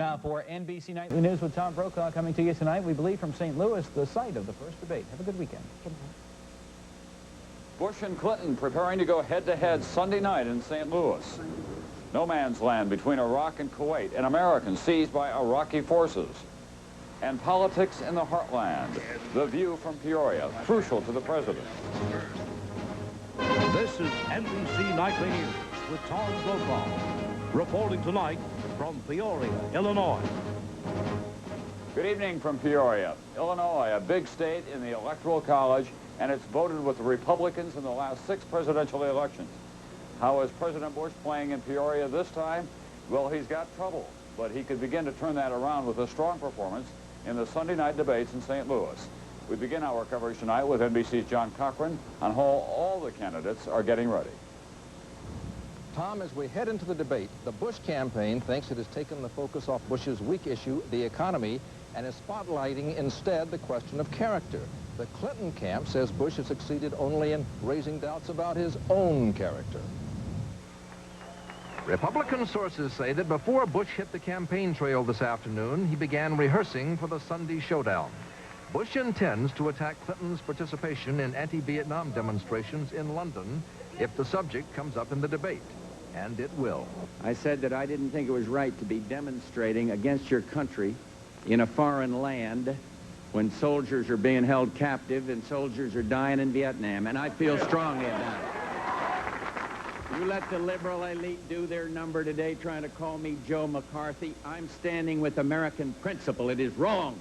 Now for NBC Nightly News with Tom Brokaw coming to you tonight, we believe from St. Louis, the site of the first debate. Have a good weekend. Good night. Bush and Clinton preparing to go head-to-head Sunday night in St. Louis. No man's land between Iraq and Kuwait, and Americans seized by Iraqi forces. And politics in the heartland. The view from Peoria, crucial to the president. This is NBC Nightly News with Tom Brokaw, reporting tonight from Peoria, Illinois. Good evening from Peoria, Illinois, a big state in the Electoral College, and it's voted with the Republicans in the last 6 presidential elections. How is President Bush playing in Peoria this time? Well, he's got trouble, but he could begin to turn that around with a strong performance in the Sunday night debates in St. Louis. We begin our coverage tonight with NBC's John Cochran on how all the candidates are getting ready. Tom, as we head into the debate, the Bush campaign thinks it has taken the focus off Bush's weak issue, the economy, and is spotlighting instead the question of character. The Clinton camp says Bush has succeeded only in raising doubts about his own character. Republican sources say that before Bush hit the campaign trail this afternoon, he began rehearsing for the Sunday showdown. Bush intends to attack Clinton's participation in anti-Vietnam demonstrations in London if the subject comes up in the debate. And it will. I said that I didn't think it was right to be demonstrating against your country in a foreign land when soldiers are being held captive and soldiers are dying in Vietnam, and I feel strongly about it. You let the liberal elite do their number today trying to call me Joe McCarthy. I'm standing with American principle. It is wrong.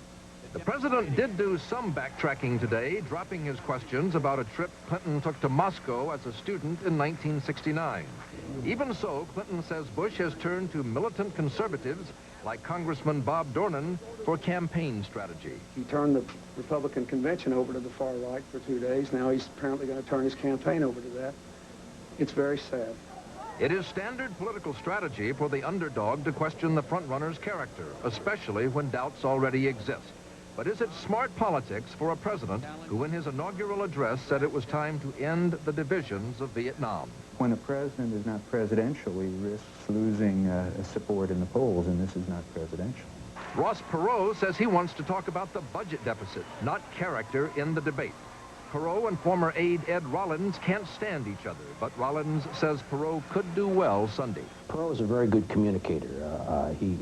The president did do some backtracking today, dropping his questions about a trip Clinton took to Moscow as a student in 1969. Even so, Clinton says Bush has turned to militant conservatives like Congressman Bob Dornan for campaign strategy. He turned the Republican convention over to the far right for 2 days. Now he's apparently going to turn his campaign over to that. It's very sad. It is standard political strategy for the underdog to question the frontrunner's character, especially when doubts already exist. But is it smart politics for a president who in his inaugural address said it was time to end the divisions of Vietnam? When a president is not presidential, he risks losing support in the polls, and this is not presidential. Ross Perot says he wants to talk about the budget deficit, not character, in the debate. Perot and former aide Ed Rollins can't stand each other, but Rollins says Perot could do well Sunday. Perot is a very good communicator. He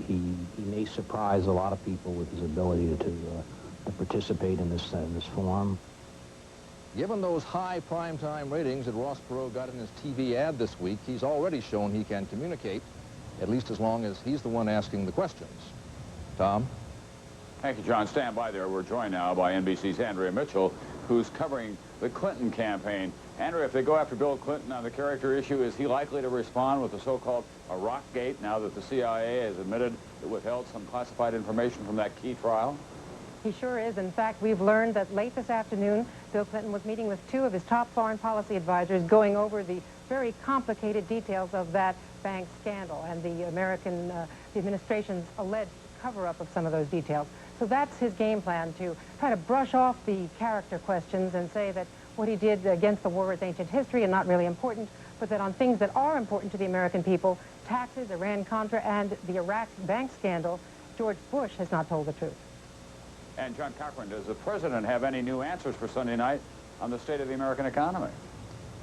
may surprise a lot of people with his ability to participate in this forum. Given those high primetime ratings that Ross Perot got in his TV ad this week, he's already shown he can communicate, at least as long as he's the one asking the questions. Tom? Thank you, John. Stand by there. We're joined now by NBC's Andrea Mitchell, who's covering the Clinton campaign. Andrea, if they go after Bill Clinton on the character issue, is he likely to respond with the so-called Iraq Gate now that the CIA has admitted it withheld some classified information from that key trial? He sure is. In fact, we've learned that late this afternoon, Bill Clinton was meeting with 2 of his top foreign policy advisors going over the very complicated details of that bank scandal and the the administration's alleged cover-up of some of those details. So that's his game plan, to try to brush off the character questions and say that what he did against the war is ancient history and not really important, but that on things that are important to the American people, taxes, Iran-Contra, and the Iraq bank scandal, George Bush has not told the truth. And John Cochran, does the president have any new answers for Sunday night on the state of the American economy?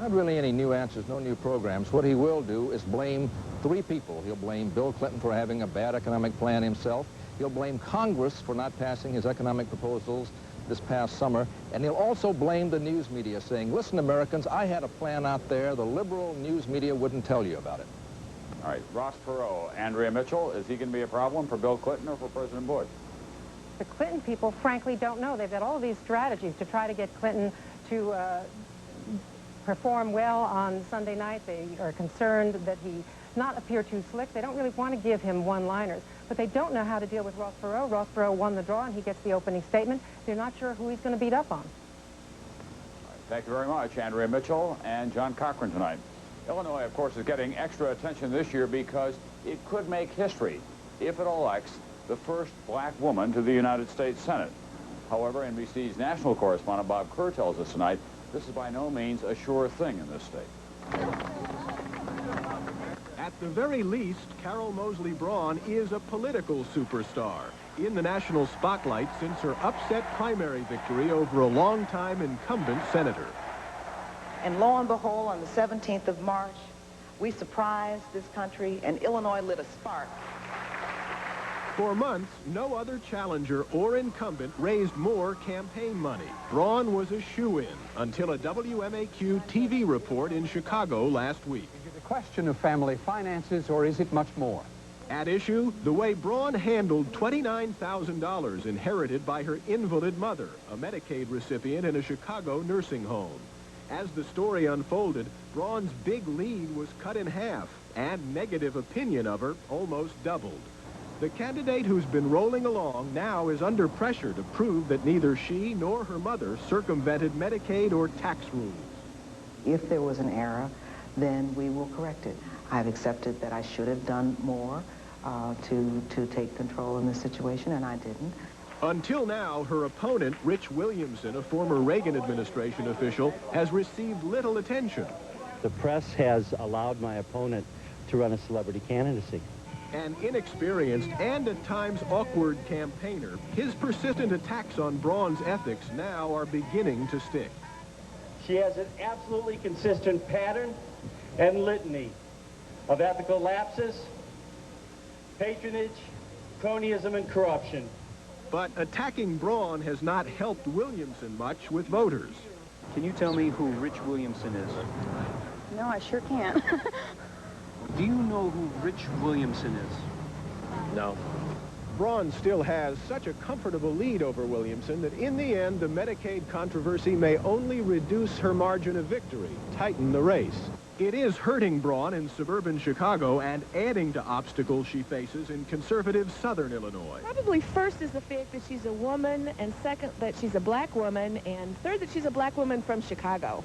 Not really any new answers, no new programs. What he will do is blame 3 people. He'll blame Bill Clinton for having a bad economic plan himself. He'll blame Congress for not passing his economic proposals this past summer. And he'll also blame the news media, saying, listen, Americans, I had a plan out there. The liberal news media wouldn't tell you about it. All right, Ross Perot, Andrea Mitchell, is he going to be a problem for Bill Clinton or for President Bush? The Clinton people, frankly, don't know. They've got all these strategies to try to get Clinton to perform well on Sunday night. They are concerned that he not appear too slick. They don't really want to give him one-liners, but they don't know how to deal with Ross Perot. Ross Perot won the draw, and he gets the opening statement. They're not sure who he's going to beat up on. All right, thank you very much, Andrea Mitchell and John Cochran tonight. Illinois, of course, is getting extra attention this year because it could make history if it elects the first black woman to the United States Senate. However, NBC's national correspondent Bob Kerr tells us tonight this is by no means a sure thing in this state. At the very least, Carol Moseley Braun is a political superstar, in the national spotlight since her upset primary victory over a longtime incumbent senator. And lo and behold, on the 17th of March, we surprised this country, and Illinois lit a spark. For months, no other challenger or incumbent raised more campaign money. Braun was a shoo-in until a WMAQ TV report in Chicago last week. Is it a question of family finances, or is it much more? At issue, the way Braun handled $29,000 inherited by her invalid mother, a Medicaid recipient in a Chicago nursing home. As the story unfolded, Braun's big lead was cut in half, and negative opinion of her almost doubled. The candidate who's been rolling along now is under pressure to prove that neither she nor her mother circumvented Medicaid or tax rules. If there was an error, then we will correct it. I've accepted that I should have done more to take control in this situation, and I didn't. Until now, her opponent, Rich Williamson, a former Reagan administration official, has received little attention. The press has allowed my opponent to run a celebrity candidacy. An inexperienced and at times awkward campaigner, his persistent attacks on Braun's ethics now are beginning to stick. She has an absolutely consistent pattern and litany of ethical lapses, patronage, cronyism, and corruption. But attacking Braun has not helped Williamson much with voters. Can you tell me who Rich Williamson is? No, I sure can't. Do you know who Rich Williamson is? No. Braun still has such a comfortable lead over Williamson that in the end, the Medicaid controversy may only reduce her margin of victory, tighten the race. It is hurting Braun in suburban Chicago and adding to obstacles she faces in conservative southern Illinois. Probably first is the fact that she's a woman, and second that she's a black woman, and third that she's a black woman from Chicago.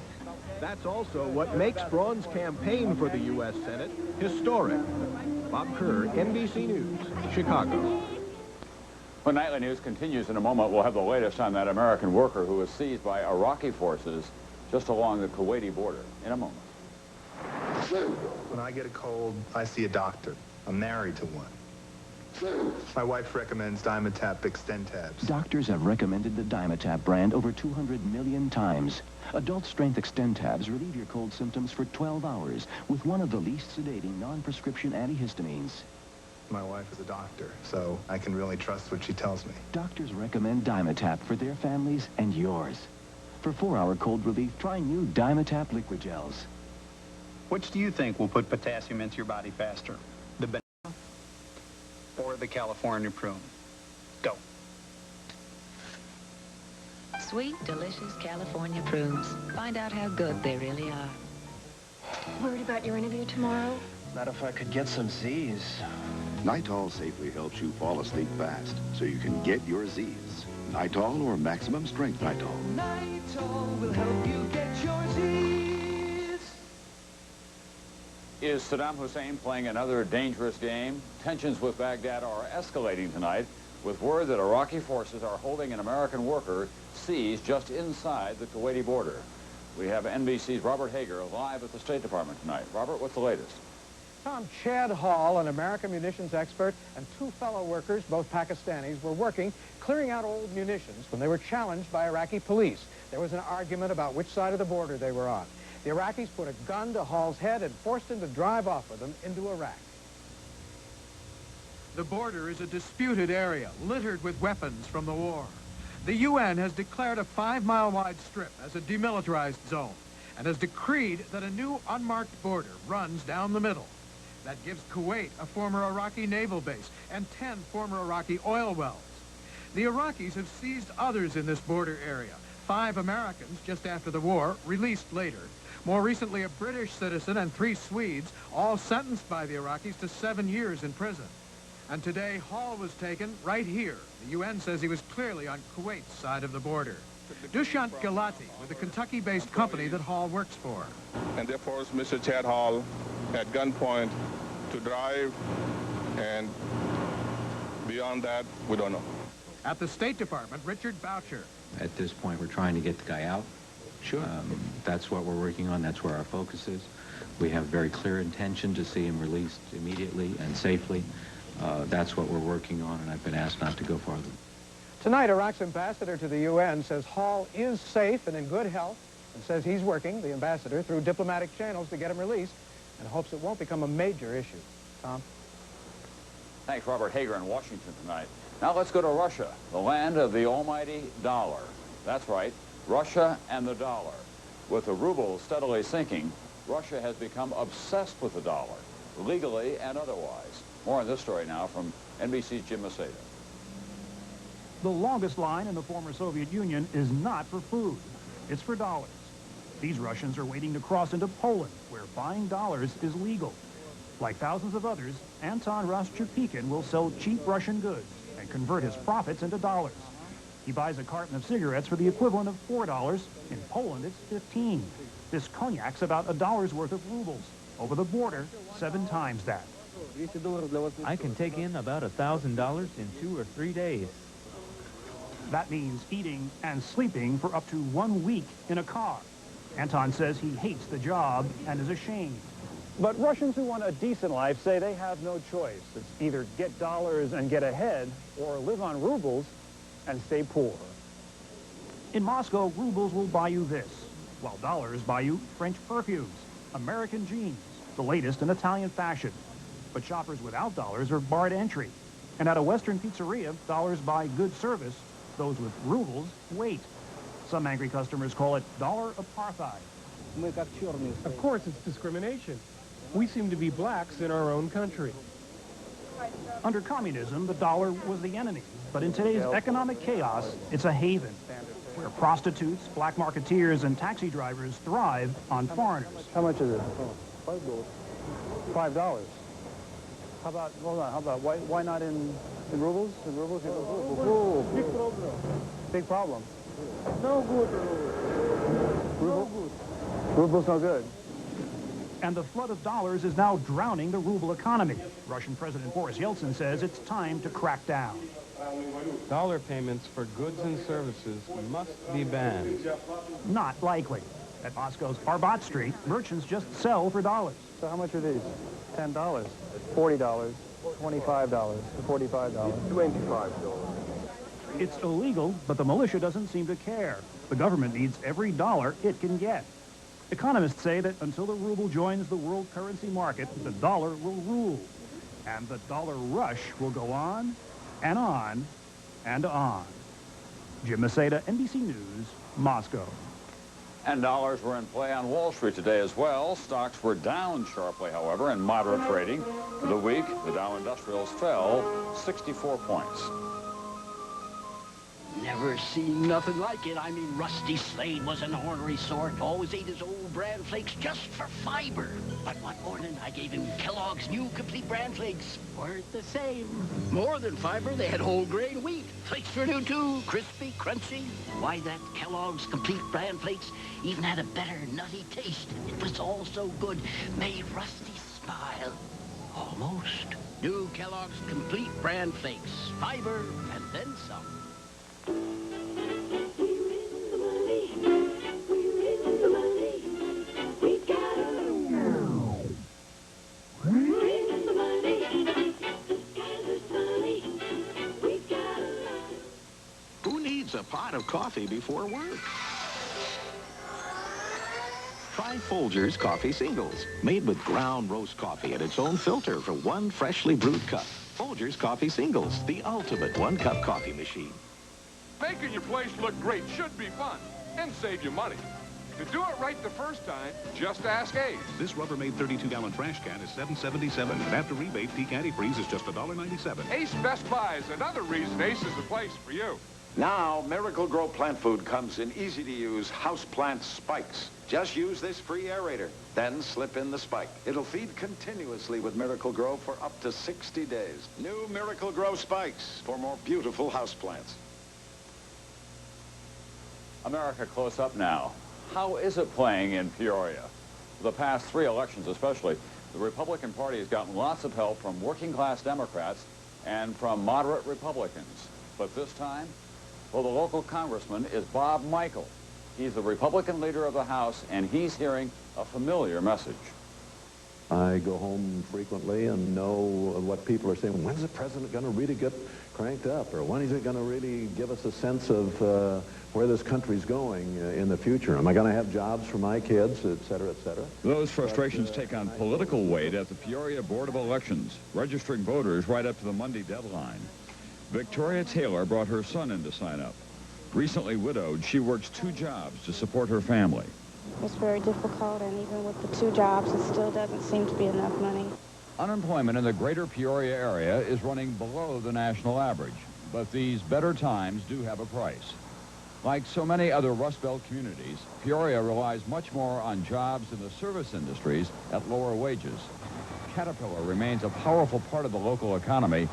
That's also what makes Braun's campaign for the U.S. Senate historic. Bob Kerr, NBC News, Chicago. When Nightly News continues in a moment, we'll have the latest on that American worker who was seized by Iraqi forces just along the Kuwaiti border in a moment. When I get a cold, I see a doctor. I'm married to one. My wife recommends Dimetapp Extentabs. Doctors have recommended the Dimetapp brand over 200 million times. Adult-strength Extentabs relieve your cold symptoms for 12 hours with one of the least sedating non-prescription antihistamines. My wife is a doctor, so I can really trust what she tells me. Doctors recommend Dimetapp for their families and yours. For 4-hour cold relief, try new Dimetapp liquid gels. Which do you think will put potassium into your body faster? The banana or the California prune? Go. Sweet, delicious California prunes. Find out how good they really are. Worried about your interview tomorrow? Not if I could get some Z's. Nytol safely helps you fall asleep fast, so you can get your Z's. Nytol or maximum strength Nytol. Nytol will help you get your Z's. Is Saddam Hussein playing another dangerous game? Tensions with Baghdad are escalating tonight, with word that Iraqi forces are holding an American worker seized just inside the Kuwaiti border. We have NBC's Robert Hager live at the State Department tonight. Robert, what's the latest? Tom, Chad Hall, an American munitions expert, and 2 fellow workers, both Pakistanis, were working clearing out old munitions when they were challenged by Iraqi police. There was an argument about which side of the border they were on. The Iraqis put a gun to Hall's head and forced him to drive off with them into Iraq. The border is a disputed area, littered with weapons from the war. The UN has declared a 5-mile-wide strip as a demilitarized zone and has decreed that a new unmarked border runs down the middle. That gives Kuwait a former Iraqi naval base and 10 former Iraqi oil wells. The Iraqis have seized others in this border area. 5 Americans just after the war, released later. More recently, a British citizen and 3 Swedes, all sentenced by the Iraqis to 7 years in prison. And today, Hall was taken right here. The UN says he was clearly on Kuwait's side of the border. Dushyant Galati with a Kentucky-based company that Hall works for. And they forced Mr. Chad Hall at gunpoint to drive, and beyond that, we don't know. At the State Department, Richard Boucher. At this point, we're trying to get the guy out. Sure. That's what we're working on. That's where our focus is. We have very clear intention to see him released immediately and safely. That's what we're working on, and I've been asked not to go farther. Tonight, Iraq's ambassador to the UN says Hall is safe and in good health, and says he's working, the ambassador, through diplomatic channels to get him released, and hopes it won't become a major issue. Tom? Thanks, Robert Hager in Washington tonight. Now let's go to Russia, the land of the almighty dollar. That's right, Russia and the dollar. With the ruble steadily sinking, Russia has become obsessed with the dollar, legally and otherwise. More on this story now from NBC's Jim Masada. The longest line in the former Soviet Union is not for food. It's for dollars. These Russians are waiting to cross into Poland, where buying dollars is legal. Like thousands of others, Anton Roszczerpikin will sell cheap Russian goods and convert his profits into dollars. He buys a carton of cigarettes for the equivalent of $4. In Poland, it's 15. This cognac's about $1 worth of rubles. Over the border, 7 times that. I can take in about $1,000 in 2 or 3 days. That means eating and sleeping for up to 1 week in a car. Anton says he hates the job and is ashamed. But Russians who want a decent life say they have no choice. It's either get dollars and get ahead, or live on rubles and stay poor. In Moscow, rubles will buy you this, while dollars buy you French perfumes, American jeans, the latest in Italian fashion. But shoppers without dollars are barred entry. And at a Western pizzeria, dollars buy good service. Those with rubles wait. Some angry customers call it dollar apartheid. Of course, it's discrimination. We seem to be blacks in our own country. Under communism, the dollar was the enemy. But in today's economic chaos, it's a haven, where prostitutes, black marketeers, and taxi drivers thrive on foreigners. How much is it? $5. How about, hold on, how about, why not in rubles? In rubles? Big problem. Big problem. No good. Ruble's no good. And the flood of dollars is now drowning the ruble economy. Russian President Boris Yeltsin says it's time to crack down. Dollar payments for goods and services must be banned. Not likely. At Moscow's Arbat Street, merchants just sell for dollars. So how much are these? $10, $40, $25, $45. $25. It's illegal, but the militia doesn't seem to care. The government needs every dollar it can get. Economists say that until the ruble joins the world currency market, the dollar will rule. And the dollar rush will go on and on and on. Jim Masada, NBC News, Moscow. And dollars were in play on Wall Street today as well. Stocks were down sharply, however, in moderate trading. For the week, the Dow Industrials fell 64 points. Never seen nothing like it. I mean, Rusty Slade was an ornery sort. Always ate his old Bran Flakes just for fiber. But one morning, I gave him Kellogg's new complete Bran Flakes. Weren't the same. More than fiber, they had whole grain wheat. Flakes were new too, crispy, crunchy. Why, that Kellogg's complete Bran Flakes even had a better nutty taste. It was all so good, made Rusty smile. Almost. New Kellogg's complete Bran Flakes. Fiber, and then some. Who needs a pot of coffee before work? Try Folgers Coffee Singles, made with ground roast coffee and its own filter for one freshly brewed cup. Folgers Coffee Singles, the ultimate one-cup coffee machine. Making your place look great should be fun and save you money. To do it right the first time, just ask Ace. This Rubbermaid 32-gallon trash can is $7.77, and after rebate, peak antifreeze is just $1.97. Ace Best Buy is another reason Ace is the place for you. Now, Miracle-Gro plant food comes in easy-to-use houseplant spikes. Just use this free aerator, then slip in the spike. It'll feed continuously with Miracle-Gro for up to 60 days. New Miracle-Gro spikes for more beautiful houseplants. America close up now. How is it playing in Peoria? For the past 3 elections especially, the Republican Party has gotten lots of help from working-class Democrats and from moderate Republicans. But this time, well, the local congressman is Bob Michael. He's the Republican leader of the House, and he's hearing a familiar message. I go home frequently and know what people are saying. When's the president going to really get cranked up? Or when is he going to really give us a sense of where this country's going in the future? Am I going to have jobs for my kids, et cetera, et cetera? Those frustrations take on political weight at the Peoria Board of Elections, registering voters right up to the Monday deadline. Victoria Taylor brought her son in to sign up. Recently widowed, she works 2 jobs to support her family. It's very difficult, and even with the 2 jobs, it still doesn't seem to be enough money. Unemployment in the greater Peoria area is running below the national average, but these better times do have a price. Like so many other Rust Belt communities, Peoria relies much more on jobs in the service industries at lower wages. Caterpillar remains a powerful part of the local economy,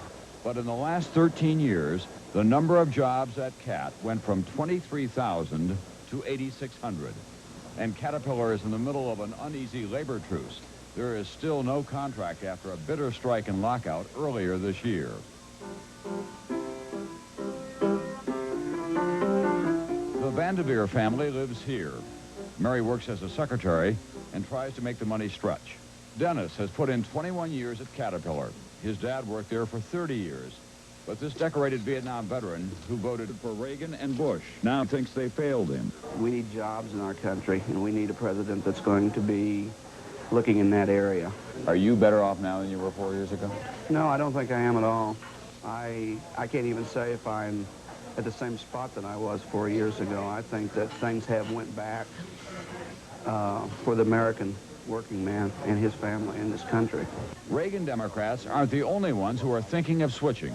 but in the last 13 years, the number of jobs at CAT went from 23,000 to 8,600. And Caterpillar is in the middle of an uneasy labor truce. There is still no contract after a bitter strike and lockout earlier this year. The Vanderveer family lives here. Mary works as a secretary and tries to make the money stretch. Dennis has put in 21 years at Caterpillar. His dad worked there for 30 years. But this decorated Vietnam veteran who voted for Reagan and Bush now thinks they failed him. We need jobs in our country, and we need a president that's going to be looking in that area. Are you better off now than you were 4 years ago? No, I don't think I am at all. I can't even say if I'm at the same spot that I was 4 years ago. I think that things have went back for the American working man and his family in this country. Reagan Democrats aren't the only ones who are thinking of switching.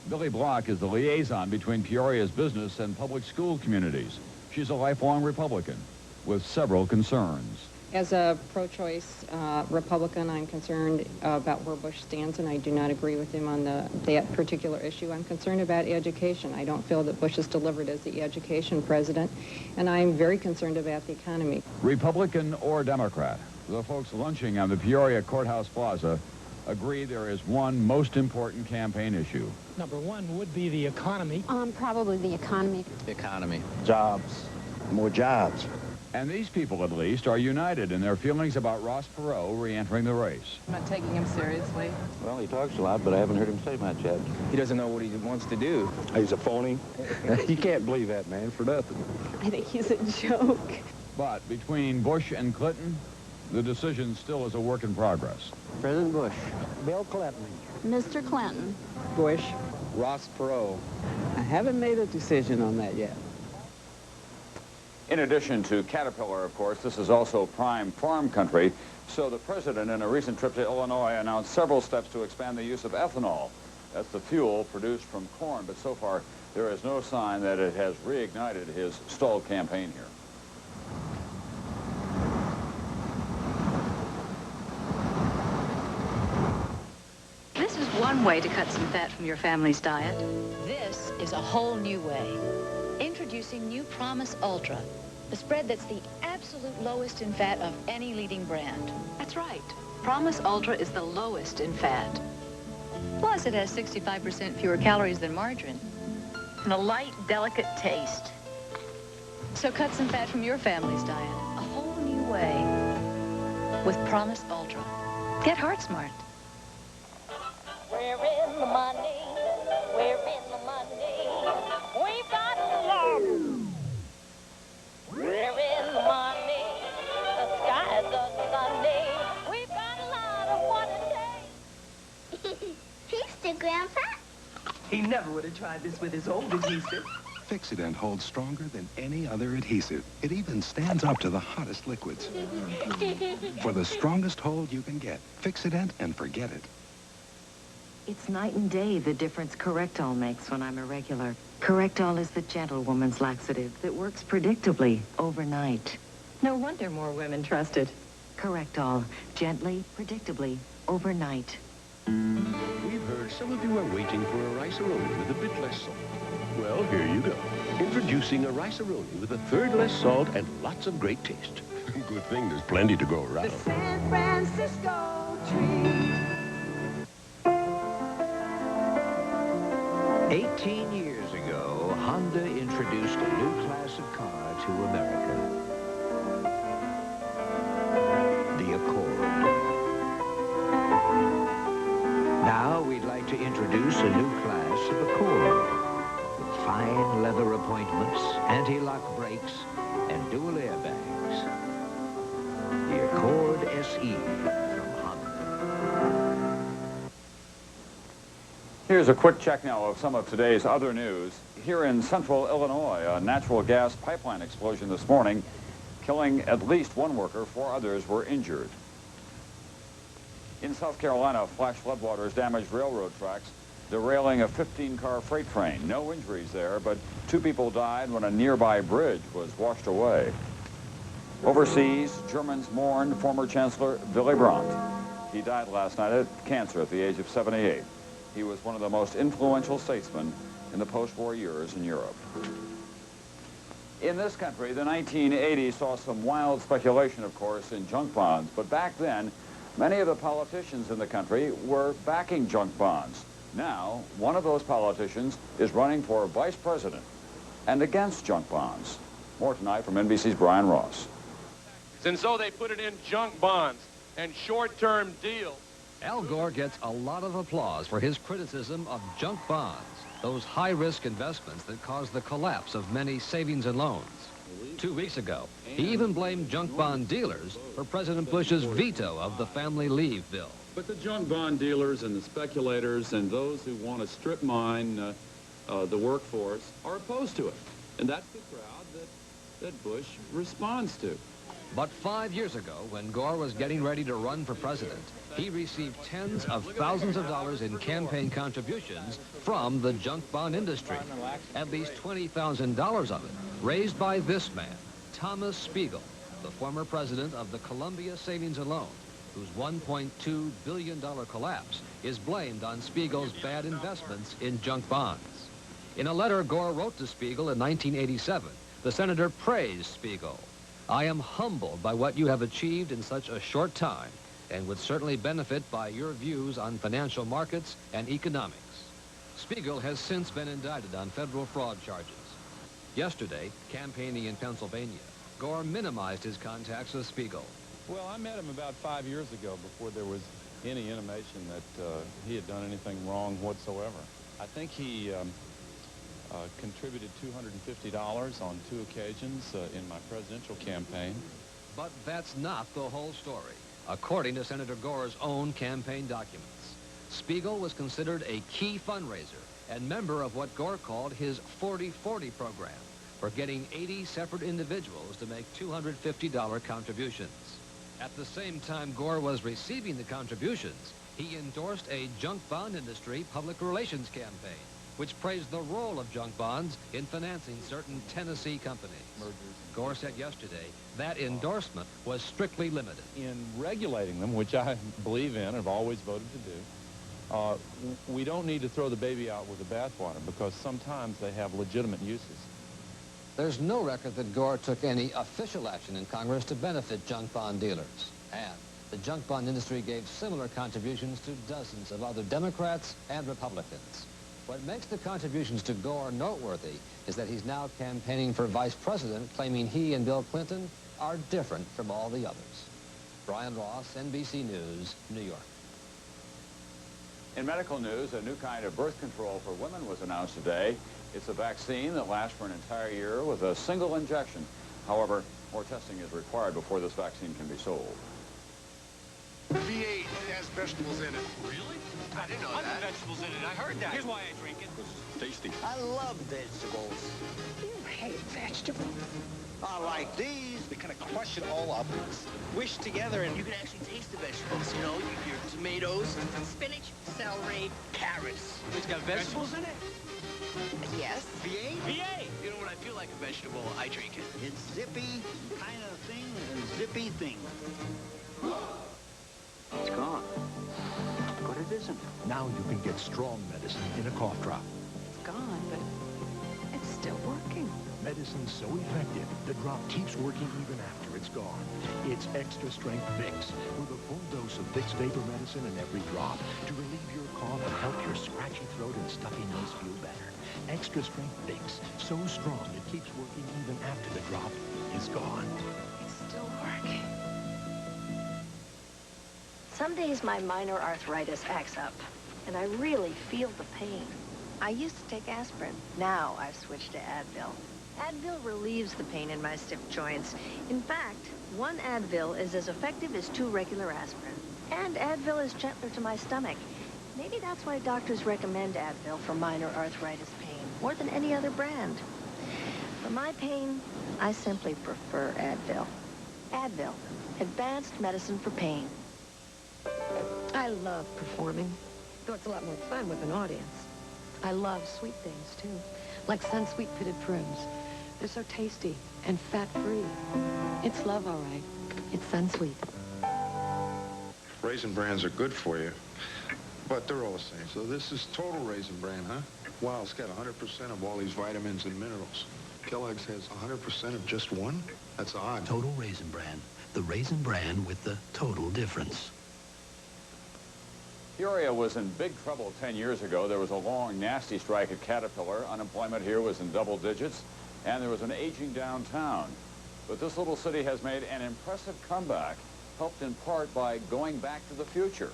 Billy Block is the liaison between Peoria's business and public school communities. She's a lifelong Republican with several concerns. As a pro-choice Republican, I'm concerned about where Bush stands, and I do not agree with him on that particular issue. I'm concerned about education. I don't feel that Bush has delivered as the education president, and I'm very concerned about the economy. Republican or Democrat, the folks lunching on the Peoria Courthouse Plaza agree there is one most important campaign issue. Number one would be the economy. Probably the economy. The economy. Jobs. More jobs. And these people, at least, are united in their feelings about Ross Perot re-entering the race. I'm not taking him seriously. Well, he talks a lot, but I haven't heard him say much yet. He doesn't know what he wants to do. He's a phony. You can't believe that man for nothing. I think he's a joke. But between Bush and Clinton, the decision still is a work in progress. President Bush. Bill Clinton. Mr. Clinton. Bush. Ross Perot. I haven't made a decision on that yet. In addition to Caterpillar, of course, this is also prime farm country. So the president, in a recent trip to Illinois, announced several steps to expand the use of ethanol. That's the fuel produced from corn, but so far there is no sign that it has reignited his stalled campaign here. This is one way to cut some fat from your family's diet. This is a whole new way. Introducing new Promise Ultra, the spread that's the absolute lowest in fat of any leading brand. That's right. Promise Ultra is the lowest in fat. Plus, it has 65% fewer calories than margarine and a light, delicate taste. So cut some fat from your family's diet a whole new way with Promise Ultra. Get heart smart. We're in the money. We're in the money. We've got a lot. We're in the money. The skies are sunny. We've got a lot of what a day. He's the grandpa. He never would have tried this with his old adhesive. Fixodent holds stronger than any other adhesive. It even stands up to the hottest liquids. For the strongest hold you can get, Fixodent and forget it. It's night and day the difference Correctol makes when I'm irregular. Correctol is the gentlewoman's laxative that works predictably overnight. No wonder more women trust it. Correctol, gently, predictably, overnight. We've heard some of you are waiting for a Rice-A-Roni with a bit less salt. Well, here you go. Introducing a Rice-A-Roni with a third less salt and lots of great taste. Good thing there's plenty to go around. The San Francisco treat. 18 years ago, Honda introduced a new class of car to America. The Accord. Now we'd like to introduce a new class of Accord. With fine leather appointments, anti-lock brakes, and dual airbags. The Accord SE from Honda. Here's a quick check now of some of today's other news. Here in central Illinois, a natural gas pipeline explosion this morning, killing at least one worker. 4 others were injured. In South Carolina, flash floodwaters damaged railroad tracks, derailing a 15-car freight train. No injuries there, but 2 people died when a nearby bridge was washed away. Overseas, Germans mourn former Chancellor Willy Brandt. He died last night of cancer at the age of 78. He was one of the most influential statesmen in the post-war years in Europe. In this country, the 1980s saw some wild speculation, of course, in junk bonds. But back then, many of the politicians in the country were backing junk bonds. Now, one of those politicians is running for vice president and against junk bonds. More tonight from NBC's Brian Ross. And so they put it in junk bonds and short-term deals. Al Gore gets a lot of applause for his criticism of junk bonds, those high-risk investments that caused the collapse of many savings and loans. 2 weeks ago, he even blamed junk bond dealers for President Bush's veto of the family leave bill. But the junk bond dealers and the speculators and those who want to strip mine the workforce are opposed to it. And that's the crowd that Bush responds to. But 5 years ago, when Gore was getting ready to run for president, he received tens of thousands of dollars in campaign contributions from the junk bond industry. At least $20,000 of it raised by this man, Thomas Spiegel, the former president of the Columbia Savings and Loan, whose $1.2 billion collapse is blamed on Spiegel's bad investments in junk bonds. In a letter Gore wrote to Spiegel in 1987, the senator praised Spiegel. "I am humbled by what you have achieved in such a short time and would certainly benefit by your views on financial markets and economics." Spiegel has since been indicted on federal fraud charges. Yesterday, campaigning in Pennsylvania, Gore minimized his contacts with Spiegel. Well, I met him about 5 years ago before there was any intimation that he had done anything wrong whatsoever. I think he contributed $250 on 2 occasions in my presidential campaign. But that's not the whole story. According to Senator Gore's own campaign documents, Spiegel was considered a key fundraiser and member of what Gore called his 40-40 program for getting 80 separate individuals to make $250 contributions. At the same time Gore was receiving the contributions, he endorsed a junk bond industry public relations campaign, which praised the role of junk bonds in financing certain Tennessee companies. Gore said yesterday that endorsement was strictly limited. In regulating them, which I believe in and have always voted to do, we don't need to throw the baby out with the bathwater because sometimes they have legitimate uses. There's no record that Gore took any official action in Congress to benefit junk bond dealers. And the junk bond industry gave similar contributions to dozens of other Democrats and Republicans. What makes the contributions to Gore noteworthy is that he's now campaigning for vice president, claiming he and Bill Clinton are different from all the others. Brian Ross, NBC News, New York. In medical news, a new kind of birth control for women was announced today. It's a vaccine that lasts for an entire year with a single injection. However, more testing is required before this vaccine can be sold. V8 has vegetables in it. Really? I didn't know that. Vegetables in it. I heard that. Here's why I drink it. It's tasty. I love vegetables. You hate vegetables. I like these. They kind of crush it all up, squish together, and you can actually taste the vegetables. You know, your tomatoes, Spinach, celery, carrots. It's got vegetables in it? yes. V8? V8. You know, when I feel like a vegetable, I drink it. It's zippy kind of thing, a zippy thing. It's gone. But it isn't. Now you can get strong medicine in a cough drop. It's gone, but it's still working. Medicine's so effective, the drop keeps working even after it's gone. It's extra strength Vicks, with a full dose of Vicks vapor medicine in every drop to relieve your cough and help your scratchy throat and stuffy nose feel better. extra strength Vicks, so strong it keeps working even after the drop is gone. It's still working. Some days my minor arthritis acts up, and I really feel the pain. I used to take aspirin. Now I've switched to Advil. Advil relieves the pain in my stiff joints. In fact, one Advil is as effective as 2 regular aspirin. And Advil is gentler to my stomach. Maybe that's why doctors recommend Advil for minor arthritis pain, more than any other brand. For my pain, I simply prefer Advil. Advil, advanced medicine for pain. I love performing, though it's a lot more fun with an audience. I love sweet things, too, like sun-sweet pitted prunes. They're so tasty and fat-free. It's love, all right. It's sun-sweet. Raisin Brans are good for you, but they're all the same. So this is total Raisin Bran, huh? Wow, it's got 100% of all these vitamins and minerals. Kellogg's has 100% of just one? That's odd. Total Raisin Bran. The Raisin Bran with the total difference. Peoria was in big trouble 10 years ago. There was a long, nasty strike at Caterpillar. Unemployment here was in double digits, and there was an aging downtown. But this little city has made an impressive comeback, helped in part by going back to the future.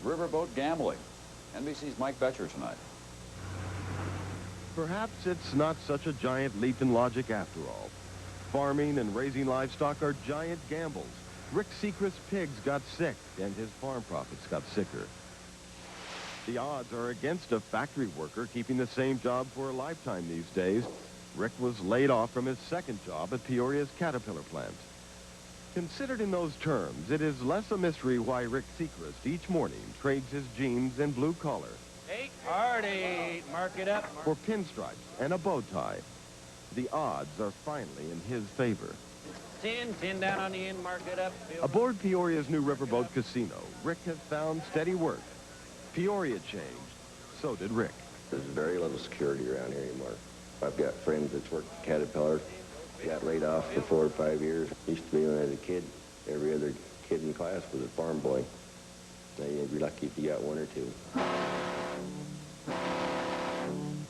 Riverboat gambling. NBC's Mike Betcher tonight. Perhaps it's not such a giant leap in logic after all. Farming and raising livestock are giant gambles. Rick Seacrest's pigs got sick, and his farm profits got sicker. The odds are against a factory worker keeping the same job for a lifetime these days. Rick was laid off from his second job at Peoria's Caterpillar plant. Considered in those terms, it is less a mystery why Rick Seacrest each morning trades his jeans and blue collar 8 hard 8, mark it up. for pinstripes and a bow tie. The odds are finally in his favor. 10 down on the end, mark it up. Aboard Peoria's new riverboat casino, Rick has found steady work. Peoria changed. So did Rick. There's very little security around here anymore. I've got friends that's worked at Caterpillar. Got laid off for 4 or 5 years. Used to be when I was a kid, every other kid in class was a farm boy. Now you'd be lucky if you got 1 or 2.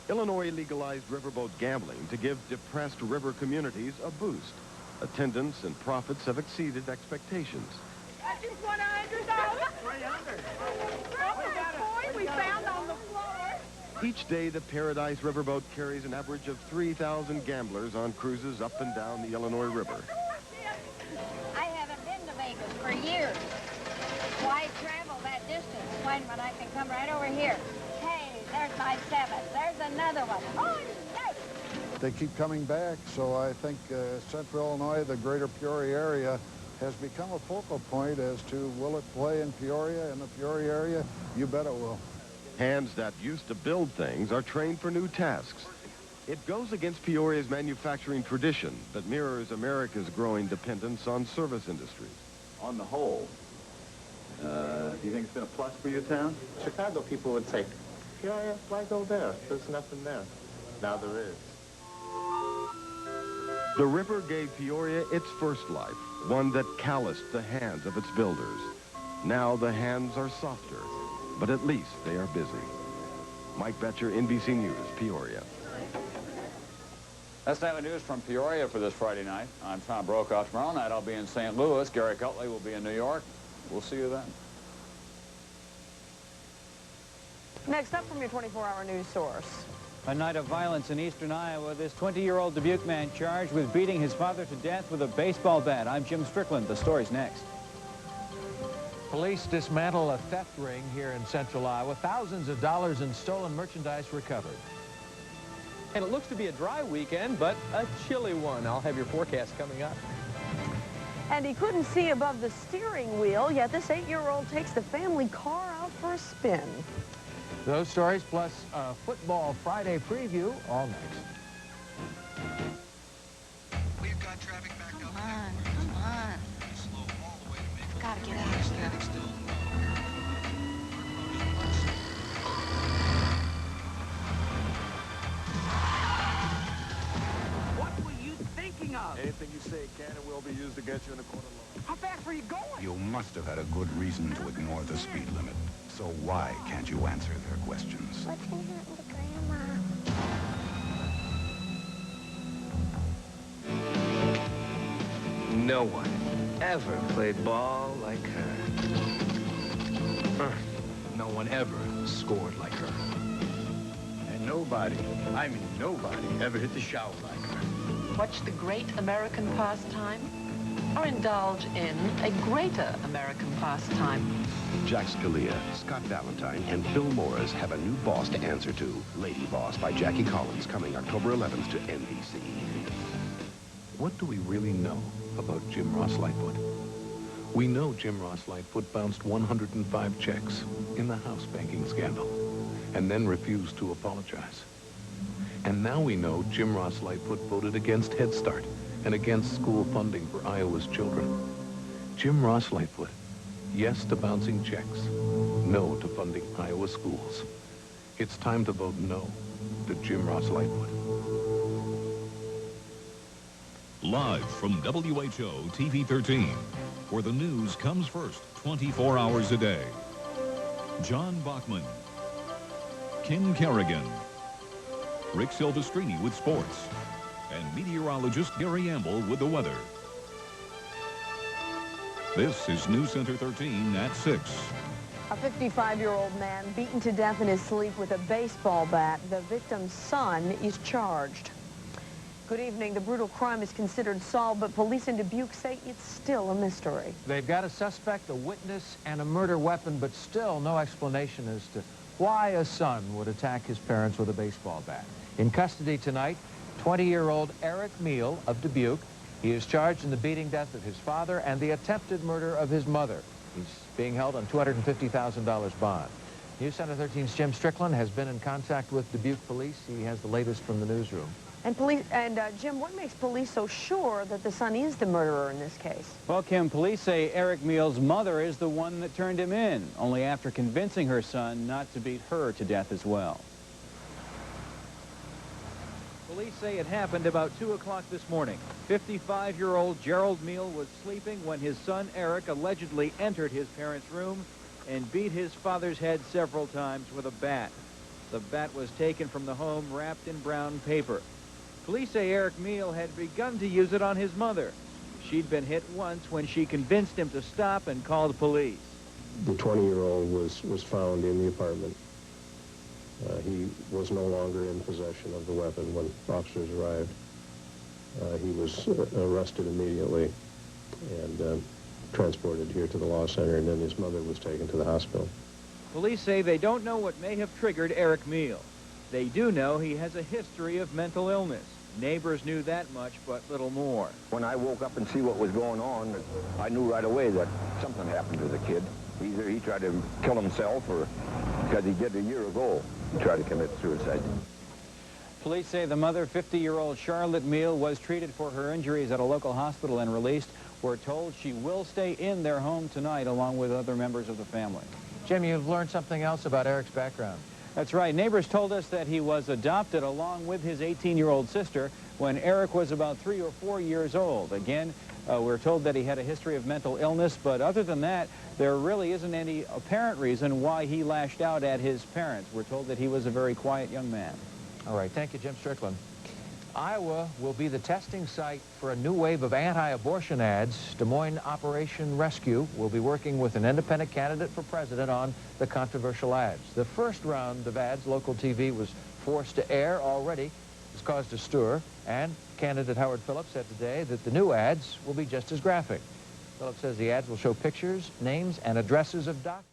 Illinois legalized riverboat gambling to give depressed river communities a boost. Attendance and profits have exceeded expectations. I just won $100. Boy, we found on the floor. Each day, the Paradise Riverboat carries an average of 3,000 gamblers on cruises up and down the Illinois River. I haven't been to Vegas for years. Why travel that distance when I can come right over here? Hey, there's my 7. There's another one. Oh, yikes. They keep coming back, so I think Central Illinois, the greater Peoria area, has become a focal point as to will it play in Peoria, in the Peoria area? You bet it will. Hands that used to build things are trained for new tasks. It goes against Peoria's manufacturing tradition, but mirrors America's growing dependence on service industries. On the whole, do you think it's been a plus for your town? Chicago people would say, Peoria, why go there? There's nothing there. Now there is. The river gave Peoria its first life, one that calloused the hands of its builders. Now the hands are softer, but at least they are busy. Mike Betcher, NBC News, Peoria. That's nightly news from Peoria for this Friday night. I'm Tom Brokaw. Tomorrow night I'll be in St. Louis. Gary Cutley will be in New York. We'll see you then. Next up from your 24-hour news source. A night of violence in eastern Iowa. This 20-year-old Dubuque man charged with beating his father to death with a baseball bat. I'm Jim Strickland. The story's next. Police dismantle a theft ring here in central Iowa. Thousands of dollars in stolen merchandise recovered. And it looks to be a dry weekend, but a chilly one. I'll have your forecast coming up. And he couldn't see above the steering wheel, yet this 8-year-old takes the family car out for a spin. Those stories plus a Football Friday preview, all next. We've got traffic backed up. Come on. Slow all the way to Maple. Gotta get out of here. Standing still. What were you thinking of? Anything you say can and will be used against you in a court of law. How fast were you going? You must have had a good reason to ignore the speed limit. So why can't you answer their questions? What's going to happen to Grandma? No one ever played ball like her. No one ever scored like her. And nobody, I mean nobody, ever hit the shower like her. Watch the great American pastime or indulge in a greater American pastime. Jack Scalia, Scott Valentine, and Bill Morris have a new boss to answer to. Lady Boss by Jackie Collins, coming October 11th to NBC. What do we really know about Jim Ross Lightfoot? We know Jim Ross Lightfoot bounced 105 checks in the house banking scandal and then refused to apologize. And now we know Jim Ross Lightfoot voted against Head Start and against school funding for Iowa's children. Jim Ross Lightfoot, yes to bouncing checks, no to funding Iowa schools. It's time to vote no to Jim Ross Lightfoot. Live from WHO TV 13, where the news comes first 24 hours a day. John Bachman, Ken Kerrigan, Rick Silvestrini with sports, and meteorologist Gary Amble with the weather. This is News Center 13 at 6. A 55-year-old man beaten to death in his sleep with a baseball bat. The victim's son is charged. Good evening. The brutal crime is considered solved, but police in Dubuque say it's still a mystery. They've got a suspect, a witness, and a murder weapon, but still no explanation as to why a son would attack his parents with a baseball bat. In custody tonight, 20-year-old Eric Meal of Dubuque. He is charged in the beating death of his father and the attempted murder of his mother. He's being held on $250,000 bond. News Center 13's Jim Strickland has been in contact with Dubuque police. He has the latest from the newsroom. And Jim, what makes police so sure that the son is the murderer in this case? Well, Kim, police say Eric Meal's mother is the one that turned him in, only after convincing her son not to beat her to death as well. Police say it happened about 2 o'clock this morning. 55-year-old Gerald Meal was sleeping when his son Eric allegedly entered his parents' room and beat his father's head several times with a bat. The bat was taken from the home wrapped in brown paper. Police say Eric Meal had begun to use it on his mother. She'd been hit once when she convinced him to stop and called police. The 20-year-old was found in the apartment. He was no longer in possession of the weapon when officers arrived. He was arrested immediately and transported here to the law center, and then his mother was taken to the hospital. Police say they don't know what may have triggered Eric Meal. They do know he has a history of mental illness. Neighbors knew that much, but little more. When I woke up and see what was going on, I knew right away that something happened to the kid. Either he tried to kill himself or because he did a year ago, he tried to commit suicide. Police say the mother, 50-year-old Charlotte Meal, was treated for her injuries at a local hospital and released. We're told she will stay in their home tonight along with other members of the family. Jim, you've learned something else about Eric's background. That's right. Neighbors told us that he was adopted along with his 18-year-old sister when Eric was about 3 or 4 years old. Again, we're told that he had a history of mental illness, but other than that, there really isn't any apparent reason why he lashed out at his parents. We're told that he was a very quiet young man. All right. Thank you, Jim Strickland. Iowa will be the testing site for a new wave of anti-abortion ads. Des Moines Operation Rescue will be working with an independent candidate for president on the controversial ads. The first round of ads local TV was forced to air already has caused a stir, and candidate Howard Phillips said today that the new ads will be just as graphic. Phillips says the ads will show pictures, names, and addresses of doctors.